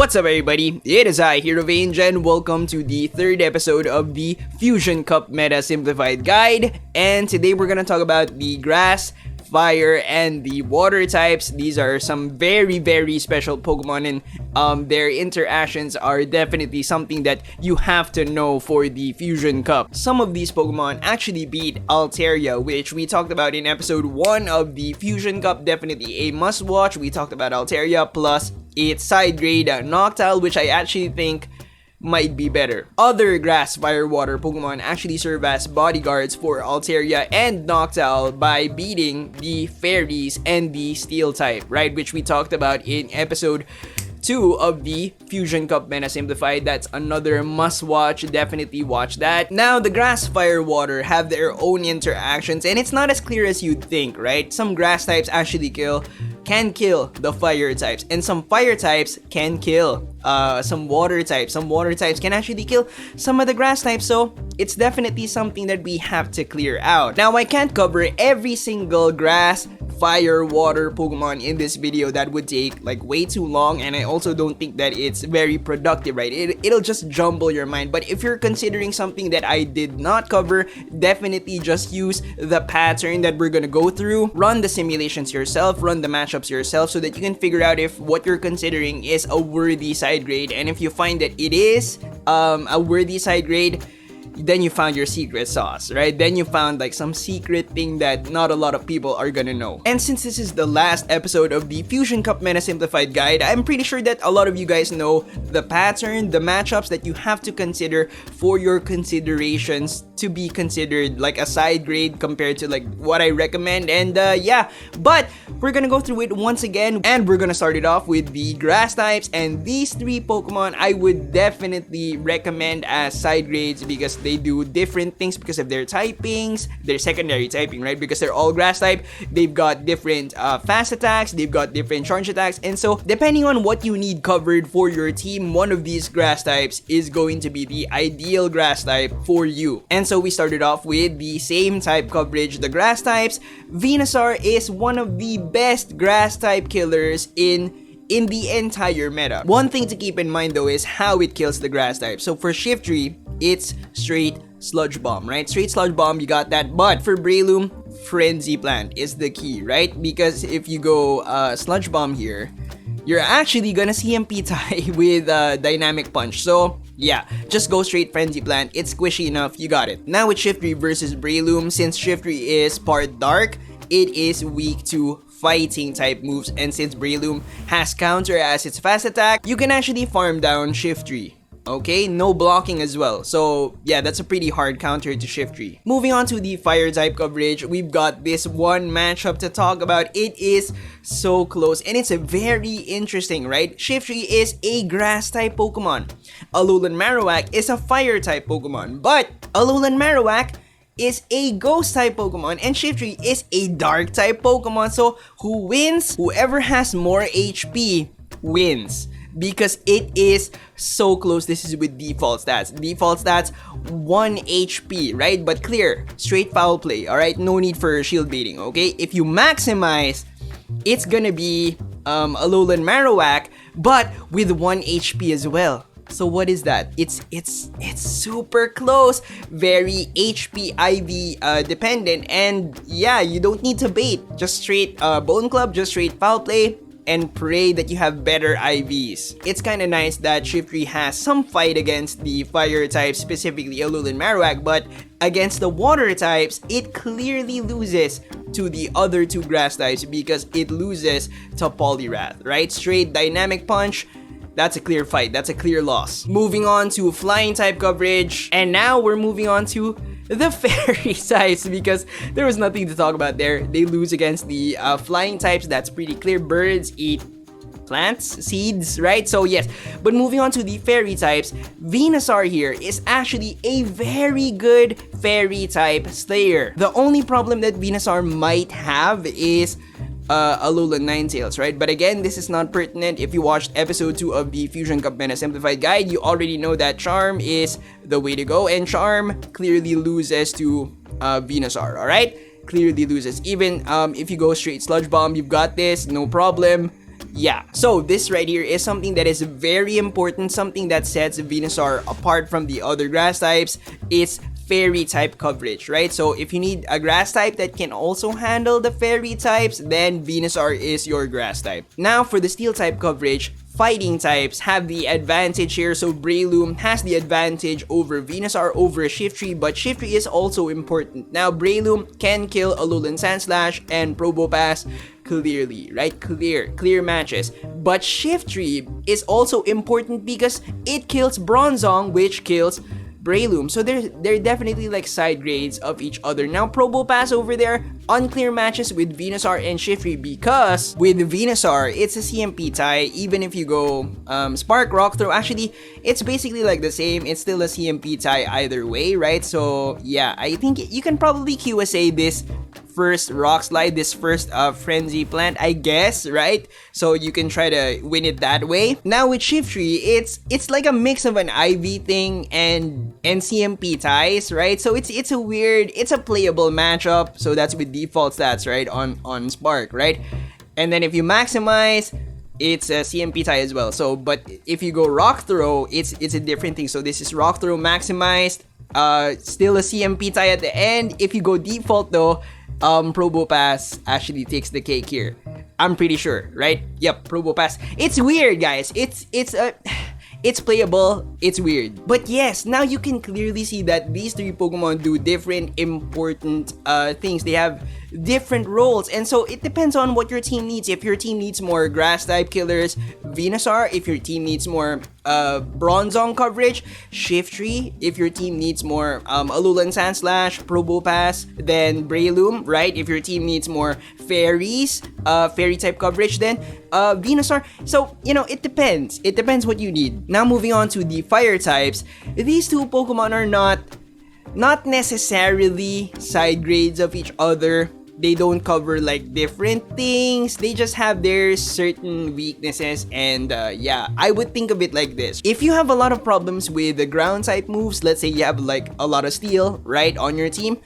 What's up everybody, it is I, Hero Vange, and welcome to the third episode of the Fusion Cup Meta Simplified Guide. And today we're gonna talk about the grass, fire, and the water types. These are some very special Pokemon, and their interactions are definitely something that you have to know for the Fusion Cup. Some of these Pokemon actually beat Altaria, which we talked about in episode 1 of the Fusion Cup. Definitely a must watch. We talked about Altaria plus its side grade Noctowl, which I actually think might be better. Other grass, fire, water Pokemon actually serve as bodyguards for Altaria and Noctowl by beating the fairies and the steel type, right? Which we talked about in episode 2 of the Fusion Cup Meta Simplified. That's another must watch. Definitely watch that. Now, the grass, fire, water have their own interactions, and it's not as clear as you'd think, right? Some grass types actually can kill the fire types, and some fire types can kill some water types. Some water types can actually kill some of the grass types, so it's definitely something that we have to clear out. Now, I can't cover every single grass, fire, water Pokemon in this video. That would take like way too long, and I also don't think that it's very productive, right? It'll just jumble your mind. But if you're considering something that I did not cover, definitely just use the pattern that we're gonna go through. Run the simulations yourself, run the matchups yourself, so that you can figure out if what you're considering is a worthy side grade. And if you find that it is a worthy side grade, then you found your secret sauce, right? Then you found like some secret thing that not a lot of people are gonna know. And since this is the last episode of the Fusion Cup Meta Simplified Guide, I'm pretty sure that a lot of you guys know the pattern, the matchups that you have to consider for your considerations to be considered like a side grade compared to like what I recommend. And yeah, but we're gonna go through it once again, and we're gonna start it off with the grass types. And these 3 Pokemon I would definitely recommend as side grades because they do different things because of their typings, their secondary typing, right? Because they're all grass type, they've got different fast attacks, they've got different charge attacks, and so depending on what you need covered for your team, one of these grass types is going to be the ideal grass type for you. And so we started off with the same type coverage, the grass types. Venusaur is one of the best grass type killers in the entire meta. One thing to keep in mind though is how it kills the grass type. So for Shiftry, it's straight Sludge Bomb, right? Straight Sludge Bomb, you got that. But for Breloom, Frenzy Plant is the key, right? Because if you go Sludge Bomb here, you're actually gonna CMP tie with Dynamic Punch. So yeah, just go straight Frenzy Plant. It's squishy enough, you got it. Now with Shiftry versus Breloom, since Shiftry is part dark, it is weak to fighting type moves, and since Breloom has counter as its fast attack, you can actually farm down Shiftry. Okay, no blocking as well. So yeah, that's a pretty hard counter to Shiftry. Moving on to the fire type coverage, we've got this one matchup to talk about. It is so close and it's a very interesting, right? Shiftry is a grass type Pokemon. Alolan Marowak is a fire type Pokemon, but Alolan Marowak is a ghost type Pokemon and Shiftry is a dark type Pokemon. So who wins? Whoever has more HP wins, because it is so close. This is with default stats. Default stats 1 HP, right? But clear, straight foul play, alright? No need for shield baiting, okay? If you maximize, it's gonna be Alolan Marowak, but with 1 HP as well. So what is that? It's super close, very HP IV dependent, and yeah, you don't need to bait. Just straight Bone Club, just straight foul play, and pray that you have better IVs. It's kind of nice that Shiftry has some fight against the fire types, specifically Alolan Marowak, but against the water types, it clearly loses to the other 2 grass types because it loses to Poliwrath, right? Straight Dynamic Punch, that's a clear fight, that's a clear loss. Moving on to flying type coverage, and now we're moving on to the fairy types because there was nothing to talk about there. They lose against the flying types, that's pretty clear. Birds eat plants, seeds, right? So yes, but moving on to the fairy types, Venusaur here is actually a very good fairy type slayer. The only problem that Venusaur might have is Alolan Ninetales, right? But again, this is not pertinent. If you watched episode 2 of the Fusion Cup Meta Simplified Guide, you already know that Charm is the way to go, and Charm clearly loses to Venusaur, alright? Clearly loses. Even if you go straight Sludge Bomb, you've got this, no problem. Yeah, so this right here is something that is very important, something that sets Venusaur apart from the other grass types. It's fairy type coverage, right? So if you need a grass type that can also handle the fairy types, then Venusaur is your grass type. Now for the steel type coverage, fighting types have the advantage here. So Breloom has the advantage over Venusaur over Shiftry, but Shiftry is also important. Now Breloom can kill Alolan Sandslash and Probopass clearly, right? Clear matches. But Shiftry is also important because it kills Bronzong, which kills Breloom. So they're definitely like side grades of each other. Now Probopass over there, unclear matches with Venusaur and Shiftry because with Venusaur, it's a CMP tie. Even if you go Spark Rock Throw, actually, it's basically like the same. It's still a CMP tie either way, right? So yeah, I think you can probably QSA this first Rock Slide, this first Frenzy Plant, I guess, right? So you can try to win it that way. Now with Shiftry, it's like a mix of an IV thing and CMP ties, right? So it's a playable matchup. So that's with default stats, right? On Spark, right? And then if you maximize, it's a CMP tie as well. So, but if you go Rock Throw, it's a different thing. So this is Rock Throw maximized, still a CMP tie at the end. If you go default though, Probopass actually takes the cake here. I'm pretty sure, right? Yep, Probopass. It's weird, guys. It's playable, it's weird. But yes, now you can clearly see that these three Pokemon do different important things. They have different roles, and so it depends on what your team needs. If your team needs more grass type killers, Venusaur. If your team needs more Bronzong coverage, Shiftry. If your team needs more Alolan Sandslash, Probopass, then Breloom, right? If your team needs more fairies, fairy type coverage, then Venusaur. So, you know, it depends. It depends what you need. Now moving on to the fire types, these two Pokemon are not necessarily side grades of each other. They don't cover like different things. They just have their certain weaknesses, and yeah, I would think of it like this. If you have a lot of problems with the ground type moves, let's say you have like a lot of steel, right, on your team,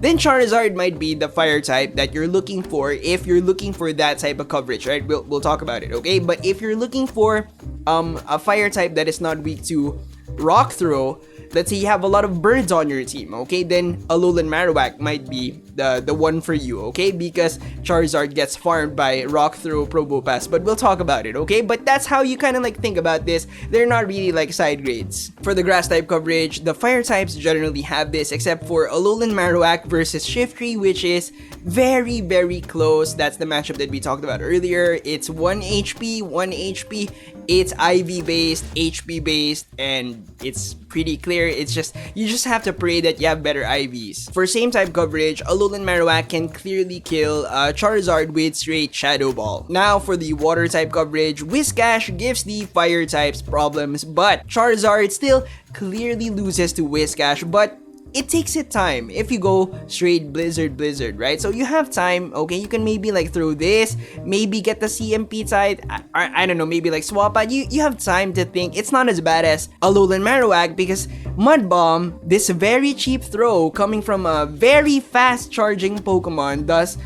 then Charizard might be the fire type that you're looking for if you're looking for that type of coverage, right? We'll talk about it, okay? But if you're looking for a fire type that is not weak to Rock Throw, let's say you have a lot of birds on your team, okay? Then Alolan Marowak might be the one for you, okay? Because Charizard gets farmed by Rock Throw, Probopass, but we'll talk about it, okay? But that's how you kind of like think about this. They're not really like side grades. For the grass type coverage, the fire types generally have this, except for Alolan Marowak versus Shiftry, which is very, very close. That's the matchup that we talked about earlier. It's 1 HP, 1 HP. It's IV based, HP based, and it's pretty clear. It's just, you just have to pray that you have better IVs. For same type coverage, Alolan Marowak can clearly kill Charizard with straight Shadow Ball. Now for the water type coverage, Whiscash gives the fire types problems, but Charizard still clearly loses to Whiscash, but it takes it time if you go straight Blizzard, right? So you have time, okay? You can maybe like throw this, maybe get the CMP side, I don't know, maybe like swap out. You have time to think. It's not as bad as Alolan Marowak because Mud Bomb, this very cheap throw coming from a very fast charging Pokemon, does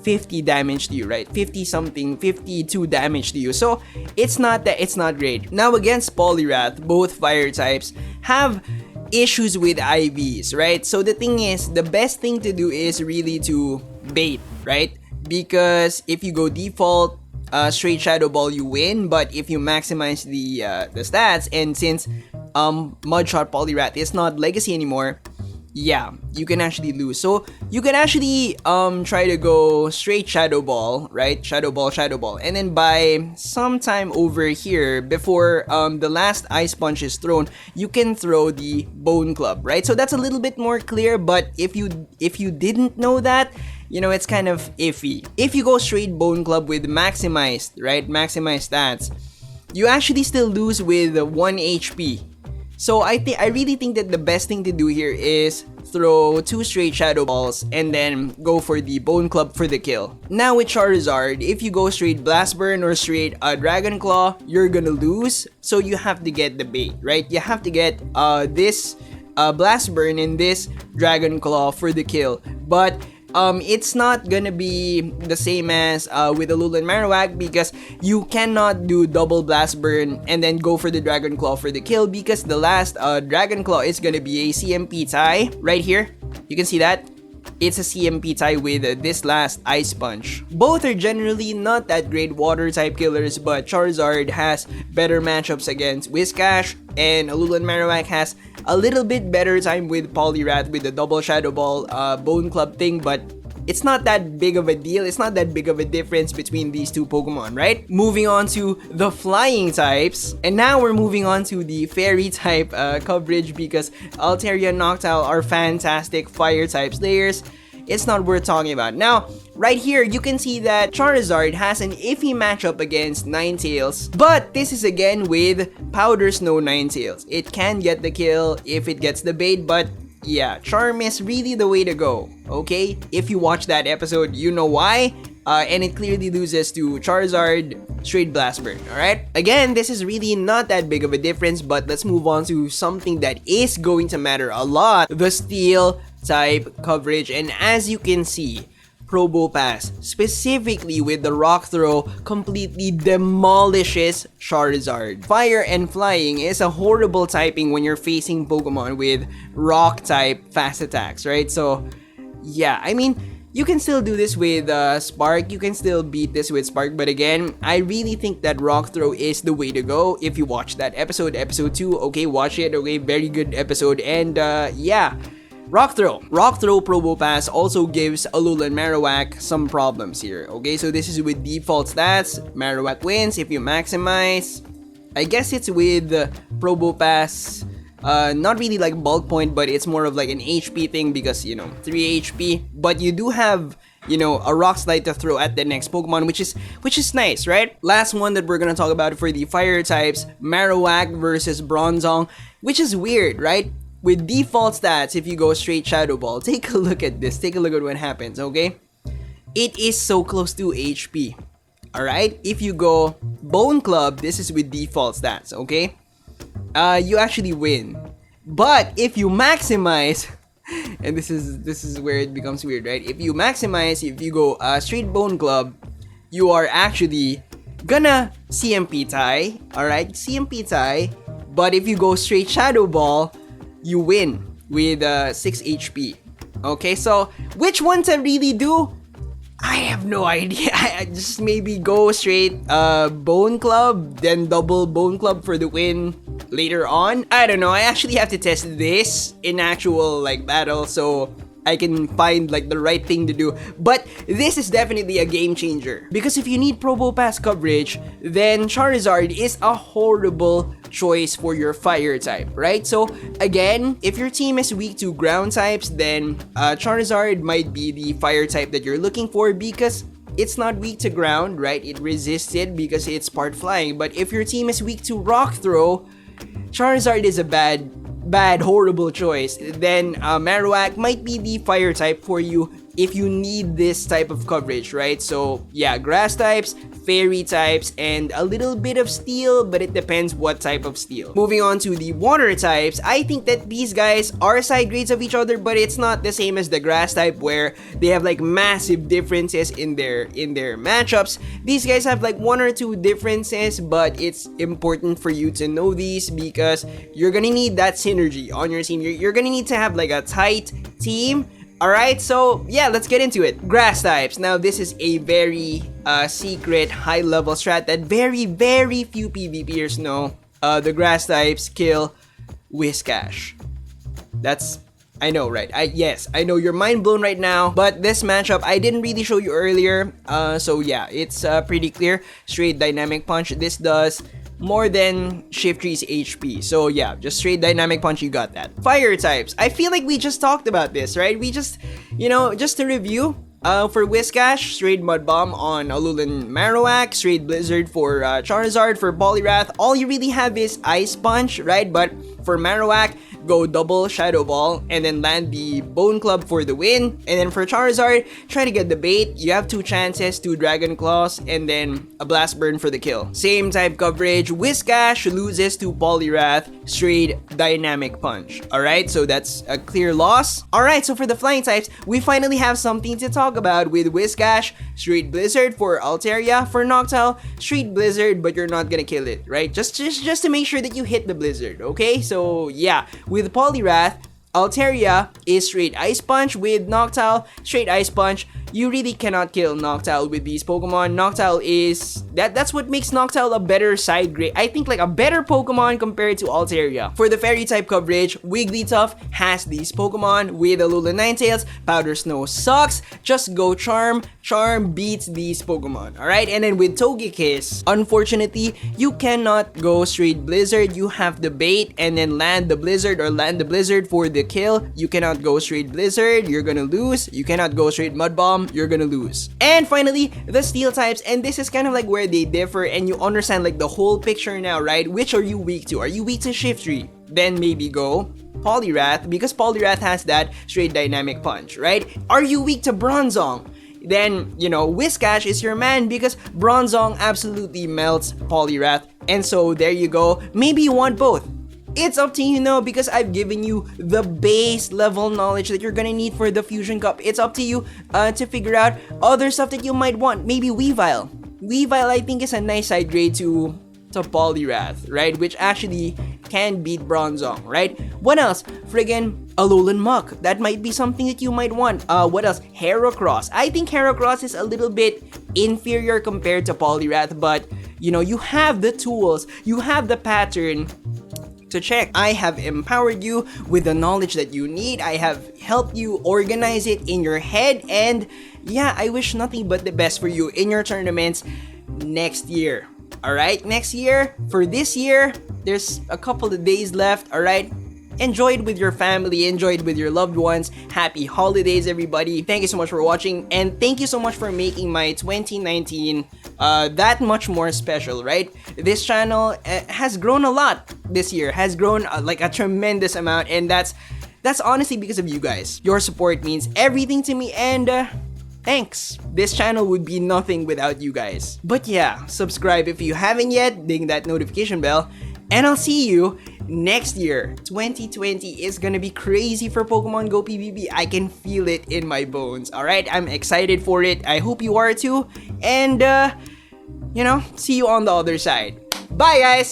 50 damage to you, right? 52 damage to you. So it's not great. Now against Poliwrath, both fire types have issues with IVs, right? So the thing is, the best thing to do is really to bait, right? Because if you go default straight Shadow Ball, you win, but if you maximize the stats, and since Mudshot Poliwrath is not legacy anymore, yeah, you can actually lose. So you can actually try to go straight Shadow Ball, right? Shadow Ball, and then by sometime over here, before the last Ice Punch is thrown, you can throw the Bone Club, right? So that's a little bit more clear, but if you didn't know that, you know, it's kind of iffy. If you go straight Bone Club with maximized, right? Maximized stats, you actually still lose with 1 HP. So I really think that the best thing to do here is throw 2 straight Shadow Balls and then go for the Bone Club for the kill. Now with Charizard, if you go straight Blast Burn or straight Dragon Claw, you're gonna lose. So you have to get the bait, right? You have to get this Blast Burn and this Dragon Claw for the kill. But it's not gonna be the same as with Alolan Marowak, because you cannot do double blast burn and then go for the Dragon Claw for the kill, because the last Dragon Claw is gonna be a CMP tie right here. You can see that. It's a CMP tie with this last Ice Punch. Both are generally not that great water type killers, but Charizard has better matchups against Whiscash, and Alolan Marowak has a little bit better time with Poliwrath with the double Shadow Ball Bone Club thing, but it's not that big of a deal. It's not that big of a difference between these two Pokemon, right? Moving on to the flying types. And now we're moving on to the fairy type coverage, because Altaria and Noctowl are fantastic fire type slayers. It's not worth talking about. Now, right here, you can see that Charizard has an iffy matchup against Ninetales, but this is again with Powder Snow Ninetales. It can get the kill if it gets the bait, but yeah, Charm is really the way to go, okay? If you watch that episode, you know why. And it clearly loses to Charizard straight Blast Burn, alright? Again, this is really not that big of a difference, but let's move on to something that is going to matter a lot, the Steel type coverage. And as you can see, Probopass, specifically with the Rock Throw, completely demolishes Charizard. Fire and Flying is a horrible typing when you're facing Pokemon with Rock type fast attacks, right? So, yeah, I mean, you can still do this with Spark, you can still beat this with Spark, but again, I really think that Rock Throw is the way to go. If you watch that episode 2, okay, watch it, okay, very good episode, and yeah. Rock Throw Probopass also gives Alolan Marowak some problems here, okay? So this is with default stats, Marowak wins if you maximize. I guess it's with Probopass, not really like bulk point, but it's more of like an HP thing, because, you know, 3 HP. But you do have, you know, a Rock Slide to throw at the next Pokemon, which is nice, right? Last one that we're gonna talk about for the fire types, Marowak versus Bronzong, which is weird, right? With default stats, if you go straight Shadow Ball, take a look at this. Take a look at what happens, okay? It is so close to HP, alright? If you go Bone Club, this is with default stats, okay? You actually win. But if you maximize, and this is where it becomes weird, right? If you maximize, if you go straight Bone Club, you are actually gonna CMP tie, alright? CMP tie. But if you go straight Shadow Ball, you win with 6 HP. Okay, so which one to really do? I have no idea. I just maybe go straight Bone Club, then double Bone Club for the win later on. I don't know. I actually have to test this in actual like battle, so I can find like the right thing to do. But this is definitely a game changer, because if you need Probopass coverage, then Charizard is a horrible choice for your fire type, right? So again, if your team is weak to ground types, then Charizard might be the fire type that you're looking for, because it's not weak to ground, right? It resists it because it's part flying. But if your team is weak to Rock Throw, Charizard is a bad, horrible choice. Then Marowak might be the fire type for you if you need this type of coverage, right? So yeah, grass types, fairy types, and a little bit of steel, but it depends what type of steel. Moving on to the water types, I think that these guys are side grades of each other, but it's not the same as the grass type, where they have like massive differences in their matchups. These guys have like 1 or 2 differences, but it's important for you to know these, because you're gonna need that synergy on your team. You're gonna need to have like a tight team. Alright, so yeah, let's get into it. Grass types. Now, this is a very secret high-level strat that very, very few PvPers know. The grass types kill Whiscash. I know, right? Yes, I know you're mind blown right now, but this matchup, I didn't really show you earlier. So yeah, it's pretty clear. Straight Dynamic Punch. This does more than Shiftry's HP. So yeah, just straight Dynamic Punch, you got that. Fire types. I feel like we just talked about this, right? We just, you know, just to review, for Whiscash, straight Mud Bomb on Alolan Marowak, straight Blizzard for Charizard, for Poliwrath, all you really have is Ice Punch, right? But for Marowak, go double Shadow Ball and then land the Bone Club for the win. And then for Charizard, try to get the bait. You have 2 chances, 2 Dragon Claws, and then a Blast Burn for the kill. Same type coverage, Whiscash loses to Poliwrath, straight Dynamic Punch. Alright, so that's a clear loss. Alright, so for the flying types, we finally have something to talk about with Whiscash, straight Blizzard for Altaria, for Noctowl, straight Blizzard, but you're not gonna kill it, right? Just to make sure that you hit the Blizzard, okay? So yeah, with Poliwrath, Altaria is straight Ice Punch. With Noctowl, straight Ice Punch. You really cannot kill Noctowl with these Pokemon. Noctowl is... That's what makes Noctowl a better side grade. I think like a better Pokemon compared to Altaria. For the Fairy type coverage, Wigglytuff has these Pokemon. With Alolan Ninetales, Powder Snow sucks. Just go Charm. Charm beats these Pokemon. Alright, and then with Togekiss, unfortunately, you cannot go straight Blizzard. You have to bait and then land the Blizzard or land the Blizzard for the kill. You cannot go straight Blizzard. You're gonna lose. You cannot go straight Mud Bomb. You're gonna lose. And finally, the Steel types, and this is kind of like where they differ and you understand like the whole picture now, right? Which are you weak to? Are you weak to Shiftry? Then maybe go Poliwrath, because Poliwrath has that straight Dynamic Punch, right? Are you weak to Bronzong? Then, you know, Whiscash is your man because Bronzong absolutely melts Poliwrath. And so there you go. Maybe you want both. It's up to you now because I've given you the base level knowledge that you're gonna need for the Fusion Cup. It's up to you to figure out other stuff that you might want. Maybe Weavile. Weavile, I think, is a nice side grade to Poliwrath, right? Which actually can beat Bronzong, right? What else? Friggin' Alolan Muck. That might be something that you might want. What else? Heracross. I think Heracross is a little bit inferior compared to Poliwrath, but you know, you have the tools, you have the pattern to check. I have empowered you with the knowledge that you need. I have helped you organize it in your head, and yeah, I wish nothing but the best for you in your tournaments next year. Alright, next year. For this year, there's a couple of days left, alright? Enjoy it with your family, enjoy it with your loved ones. Happy holidays, everybody. Thank you so much for watching, and thank you so much for making my 2019 that much more special, right? This channel has grown a lot this year, has grown like a tremendous amount, and that's honestly because of you guys. Your support means everything to me, and thanks. This channel would be nothing without you guys. But yeah, subscribe if you haven't yet, ding that notification bell, and I'll see you next year. 2020 is gonna be crazy for Pokemon Go PvP. I can feel it in my bones. Alright, I'm excited for it. I hope you are too. And, you know, see you on the other side. Bye, guys!